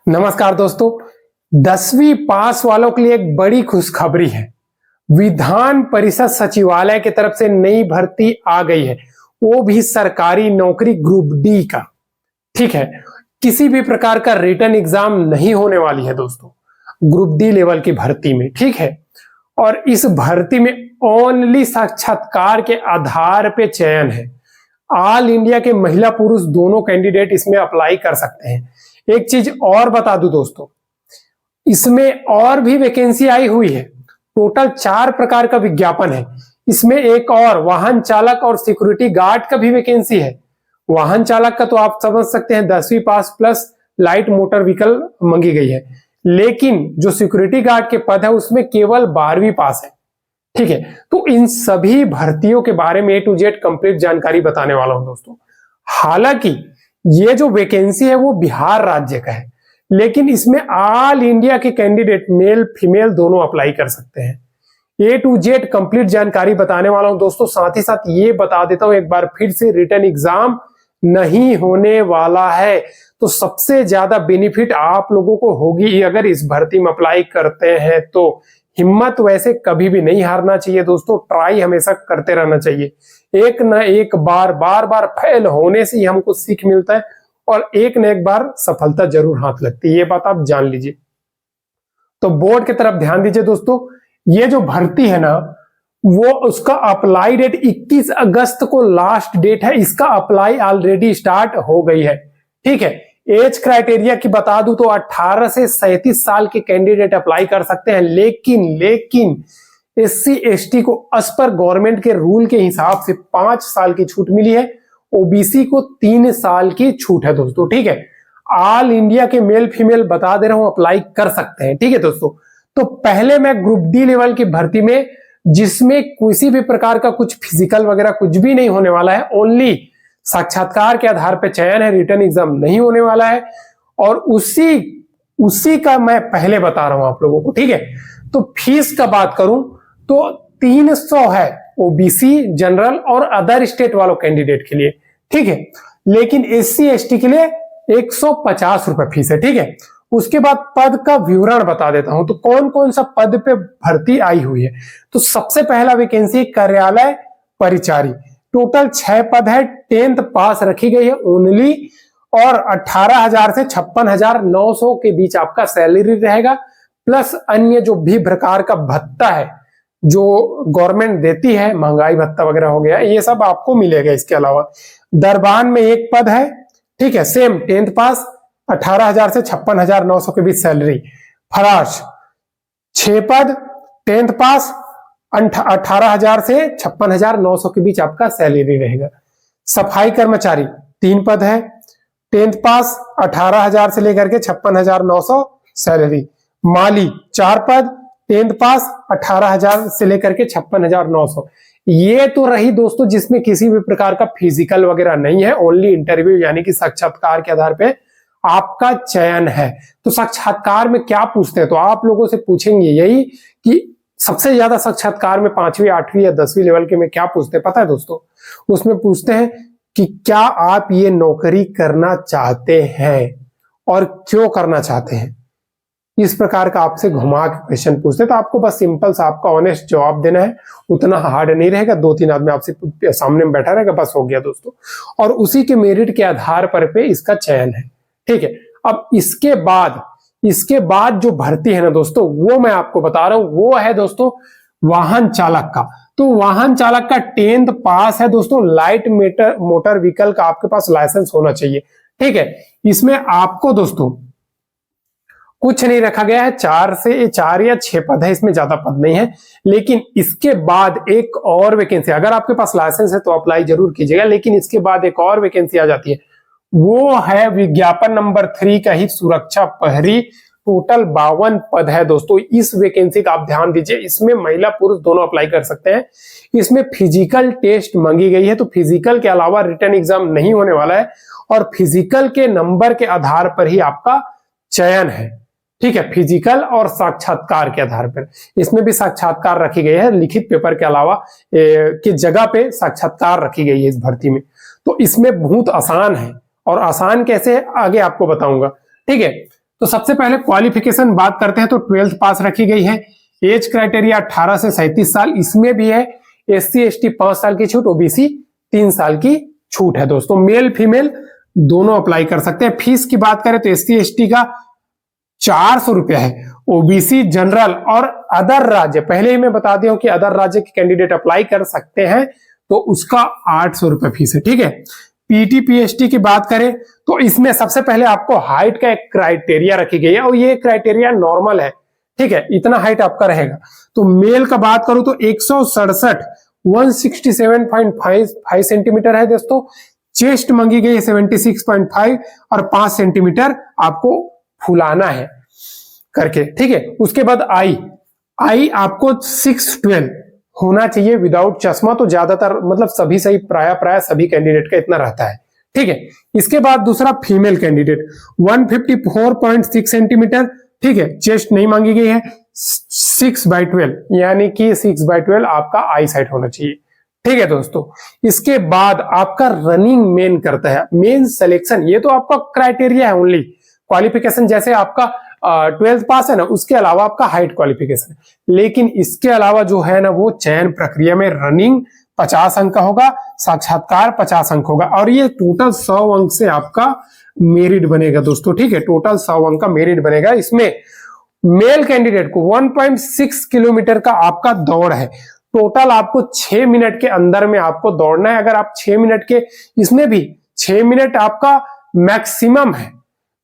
नमस्कार दोस्तों। 10वीं पास वालों के लिए एक बड़ी खुशखबरी है। विधान परिषद सचिवालय की तरफ से नई भर्ती आ गई है, वो भी सरकारी नौकरी ग्रुप डी का। ठीक है, किसी भी प्रकार का रिटन एग्जाम नहीं होने वाली है दोस्तों, ग्रुप डी लेवल की भर्ती में। ठीक है, और इस भर्ती में ओनली साक्षात्कार के आधार पे चयन है। ऑल इंडिया के महिला पुरुष दोनों कैंडिडेट इसमें अप्लाई कर सकते हैं। एक चीज और बता दूं दोस्तों, इसमें और भी वैकेंसी आई हुई है। टोटल 4 प्रकार का विज्ञापन है। इसमें एक और वाहन चालक और सिक्योरिटी गार्ड का भी वैकेंसी है। वाहन चालक का तो आप समझ सकते हैं 10वीं पास प्लस लाइट मोटर व्हीकल मांगी गई है, लेकिन जो सिक्योरिटी गार्ड के पद है उसमें केवल 12वीं पास है। ठीक है, तो इन सभी भर्तियों के बारे में A to Z कंप्लीट जानकारी बताने वाला हूं दोस्तों। हालांकि ये जो वैकेंसी है वो बिहार राज्य का है, लेकिन इसमें ऑल इंडिया के कैंडिडेट मेल फीमेल दोनों अप्लाई कर सकते हैं। A to Z कंप्लीट जानकारी बताने वाला हूं दोस्तों। साथ ही साथ ये बता देता हूं एक बार फिर से, रिटन एग्जाम नहीं होने वाला है। तो सबसे ज्यादा बेनिफिट आप लोगों को होगी अगर इस भर्ती में अप्लाई करते हैं तो। हिम्मत वैसे कभी भी नहीं हारना चाहिए दोस्तों, ट्राई हमेशा करते रहना चाहिए। एक न एक बार बार फेल होने से ही हमको सीख मिलता है और एक न एक बार सफलता जरूर हाथ लगती है, ये बात आप जान लीजिए। तो बोर्ड की तरफ ध्यान दीजिए दोस्तों। ये जो भर्ती है ना, वो उसका अप्लाई डेट 21 अगस्त को लास्ट डेट है। इसका अप्लाई ऑलरेडी स्टार्ट हो गई है। ठीक है, एज क्राइटेरिया की बता दूं तो 18 से 37 साल के कैंडिडेट अप्लाई कर सकते हैं, लेकिन SC ST को एज पर गवर्नमेंट के रूल के हिसाब से 5 साल की छूट मिली है। OBC को 3 साल की छूट है दोस्तों। ठीक है, ऑल इंडिया के मेल फीमेल बता दे रहा हूं, अप्लाई कर सकते हैं। ठीक है दोस्तों, तो पहले मैं ग्रुप डी लेवल की भर्ती में, जिसमें किसी भी प्रकार का कुछ फिजिकल वगैरह कुछ भी नहीं होने वाला है, ओनली साक्षात्कार के आधार पर चयन है, रिटर्न एग्जाम नहीं होने वाला है, और उसी का मैं पहले बता रहा हूं आप लोगों को। ठीक है, तो फीस का बात करूं तो 300 है OBC, जनरल और अदर स्टेट वालों कैंडिडेट के लिए। ठीक है, लेकिन SC ST के लिए 150 रुपए फीस है। ठीक है, उसके बाद पद का विवरण बता देता हूं। तो कौन कौन सा पद पे भर्ती आई हुई है। तो सबसे पहला वैकेंसी कार्यालय परिचारी, टोटल 6 पद है। 10th पास रखी गई है ओनली, और 18,000 से 56,900 के बीच आपका सैलरी रहेगा, प्लस अन्य जो भी प्रकार का भत्ता है जो गवर्नमेंट देती है, महंगाई भत्ता वगैरह हो गया, ये सब आपको मिलेगा। इसके अलावा दरबान में 1 पद है। ठीक है, सेम 10th पास, 18,000 से 56,900 के बीच सैलरी। फराश 6 पद, 10th पास, 18,000 से 56,900 के बीच आपका सैलरी रहेगा। सफाई कर्मचारी 3 पद है, 10th पास, 18,000 से लेकर के 56,900 सैलरी। माली 4 पद, 10th पास, 18,000 से लेकर के 56,900। ये तो रही दोस्तों जिसमें किसी भी प्रकार का फिजिकल वगैरह नहीं है, ओनली इंटरव्यू यानी कि साक्षात्कार के आधार पे आपका चयन है। तो साक्षात्कार में क्या पूछते हैं, तो आप लोगों से पूछेंगे यही कि सबसे ज्यादा साक्षात्कार में 5वीं 8वीं या 10वीं लेवल के में क्या पूछते हैं पता है दोस्तों। उसमें पूछते हैं कि क्या आप ये नौकरी करना चाहते हैं और क्यों करना चाहते हैं। इस प्रकार का आपसे घुमा के क्वेश्चन पूछते हैं। तो आपको बस सिंपल सा आपका ऑनेस्ट जवाब देना है, उतना हार्ड नहीं रहेगा। 2-3 आदमी आपसे सामने में बैठा रहेगा, बस हो गया दोस्तों। और उसी के मेरिट के आधार पर पे इसका चयन है। ठीक है, अब इसके बाद जो भर्ती है ना दोस्तों, वो मैं आपको बता रहा हूं, वो है दोस्तों वाहन चालक का। तो वाहन चालक का 10th पास है दोस्तों, लाइट मोटर व्हीकल का आपके पास लाइसेंस होना चाहिए। ठीक है, इसमें आपको दोस्तों कुछ नहीं रखा गया है, 4 या 6 पद है, इसमें ज्यादा पद नहीं है। लेकिन इसके बाद एक और वैकेंसी, अगर आपके पास लाइसेंस है तो अप्लाई जरूर कीजिएगा, लेकिन इसके बाद एक और वैकेंसी आ जाती है, वो है विज्ञापन नंबर 3 का ही सुरक्षा प्रहरी। टोटल 52 पद है दोस्तों। इस वैकेंसी का आप ध्यान दीजिए, इसमें महिला पुरुष दोनों अप्लाई कर सकते हैं। इसमें फिजिकल टेस्ट मांगी गई है, तो फिजिकल के अलावा रिटन एग्जाम नहीं होने वाला है, और फिजिकल के नंबर के आधार पर ही आपका चयन है। ठीक है, फिजिकल और साक्षात्कार के आधार पर। इसमें भी साक्षात्कार रखी गई है, लिखित पेपर के अलावा की जगह पे साक्षात्कार रखी गई है इस भर्ती में। तो इसमें बहुत आसान है, और आसान कैसे है आगे आपको बताऊंगा। ठीक है, तो सबसे पहले क्वालिफिकेशन बात करते हैं तो 12th पास रखी गई है। एज क्राइटेरिया 18 से 37 साल, इसमें भी है SC ST 5 साल की छूट, OBC 3 साल की छूट है दोस्तों। मेल फीमेल दोनों अप्लाई कर सकते हैं। फीस की बात करें तो SC ST का 400 रुपया है, OBC जनरल और अदर राज्य, पहले ही मैं बता दिया हूं कि अदर राज्य के कैंडिडेट अप्लाई कर सकते हैं तो उसका 800 रुपये फीस है, ठीक है। PT PST की बात करें तो इसमें सबसे पहले आपको हाइट का एक क्राइटेरिया रखी गई है और ये क्राइटेरिया नॉर्मल है, ठीक है, इतना हाइट आपका रहेगा। तो मेल का बात करूं तो 167 167.5 सेंटीमीटर है दोस्तों। चेस्ट मांगी गई है 76.5 और 5 सेंटीमीटर आपको फुलाना है करके, ठीक है। उसके बाद आई आपको 6'12" होना चाहिए विदाउट चश्मा, तो ज्यादातर मतलब सभी सही प्राय सभी कैंडिडेट का इतना रहता है, ठीक है। इसके बाद दूसरा फीमेल कैंडिडेट 154.6 सेंटीमीटर, ठीक है। चेस्ट नहीं मांगी गई है, 6/12 यानी कि 6/12 आपका आई साइट होना चाहिए, ठीक है दोस्तों। इसके बाद आपका रनिंग मेन करता है, मेन सिलेक्शन, ये तो आपका क्राइटेरिया है ओनली। क्वालिफिकेशन जैसे आपका 12th पास है ना, उसके अलावा आपका हाइट क्वालिफिकेशन है, लेकिन इसके अलावा जो है ना वो चयन प्रक्रिया में रनिंग 50 अंक का होगा, साक्षात्कार 50 अंक होगा और ये टोटल 100 अंक से आपका मेरिट बनेगा दोस्तों, ठीक है। टोटल 100 अंक का मेरिट बनेगा। इसमें मेल कैंडिडेट को 1.6 किलोमीटर का आपका दौड़ है। टोटल आपको 6 मिनट के अंदर में आपको दौड़ना है। अगर आप 6 मिनट के, इसमें भी 6 मिनट आपका मैक्सिमम है,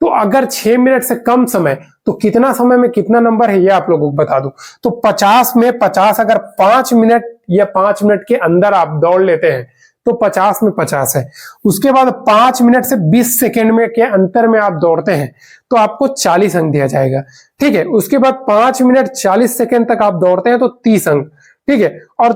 तो अगर 6 मिनट से कम समय तो कितना समय में कितना नंबर है ये आप लोगों को बता दूं। तो 50 में 50, अगर 5 मिनट या 5 मिनट के अंदर आप दौड़ लेते हैं तो 50 में 50 है। उसके बाद 5 मिनट से 20 सेकेंड में के अंतर में आप दौड़ते हैं तो आपको 40 अंक दिया जाएगा, ठीक है। उसके बाद 5 मिनट 40 सेकेंड तक आप दौड़ते हैं तो 30 अंक, ठीक है। और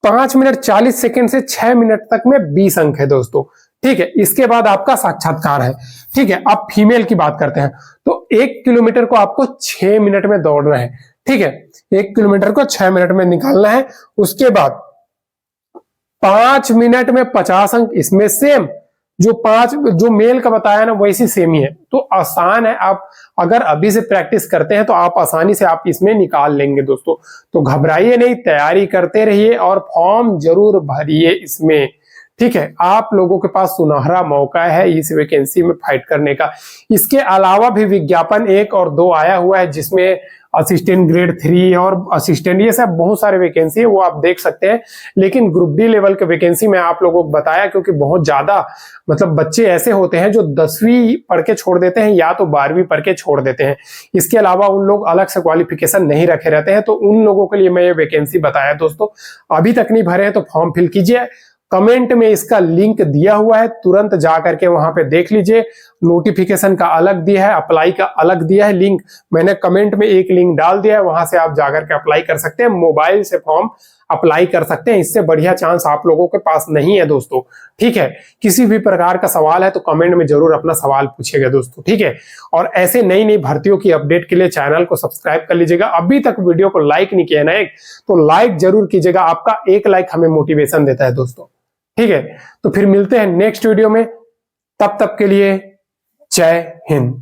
5 मिनट 40 सेकेंड से 6 मिनट तक में 20 अंक है दोस्तों, ठीक है। इसके बाद आपका साक्षात्कार है, ठीक है। अब फीमेल की बात करते हैं तो 1 किलोमीटर को आपको 6 मिनट में दौड़ना है, ठीक है। 1 किलोमीटर को 6 मिनट में निकालना है। उसके बाद 5 मिनट में 50 अंक, इसमें सेम जो मेल का बताया ना वैसी सेम ही है, तो आसान है। आप अगर अभी से प्रैक्टिस करते हैं तो आप आसानी से आप इसमें निकाल लेंगे दोस्तों। तो घबराइए नहीं, तैयारी करते रहिए और फॉर्म जरूर भरिए इसमें, ठीक है। आप लोगों के पास सुनहरा मौका है इस वैकेंसी में फाइट करने का। इसके अलावा भी विज्ञापन 1 और 2 आया हुआ है जिसमें असिस्टेंट ग्रेड 3 और असिस्टेंट, ये सब बहुत सारे वैकेंसी है, वो आप देख सकते हैं। लेकिन ग्रुप डी लेवल के वैकेंसी में आप लोगों को बताया क्योंकि बहुत ज्यादा मतलब बच्चे ऐसे होते हैं जो 10वीं पढ़ के छोड़ देते हैं या तो 12वीं पढ़ के छोड़ देते हैं। इसके अलावा उन लोग अलग से क्वालिफिकेशन नहीं रखे रहते हैं, तो उन लोगों के लिए मैं ये वैकेंसी बताया दोस्तों। अभी तक नहीं भरे हैं तो फॉर्म फिल कीजिए, कमेंट में इसका लिंक दिया हुआ है, तुरंत जा करके वहां पे देख लीजिए। नोटिफिकेशन का अलग दिया है, अप्लाई का अलग दिया है लिंक, मैंने कमेंट में एक लिंक डाल दिया है, वहां से आप जाकर के अप्लाई कर सकते हैं। मोबाइल से फॉर्म अप्लाई कर सकते हैं, इससे बढ़िया चांस आप लोगों के पास नहीं है दोस्तों, ठीक है। किसी भी प्रकार का सवाल है तो कमेंट में जरूर अपना सवाल पूछिएगा दोस्तों, ठीक है। और ऐसे नई नई भर्तियों की अपडेट के लिए चैनल को सब्सक्राइब कर लीजिएगा। अभी तक वीडियो को लाइक नहीं किया ना एक, तो लाइक जरूर कीजिएगा, आपका एक लाइक हमें मोटिवेशन देता है दोस्तों, ठीक है। तो फिर मिलते हैं नेक्स्ट वीडियो में, तब तक के लिए जय हिंद।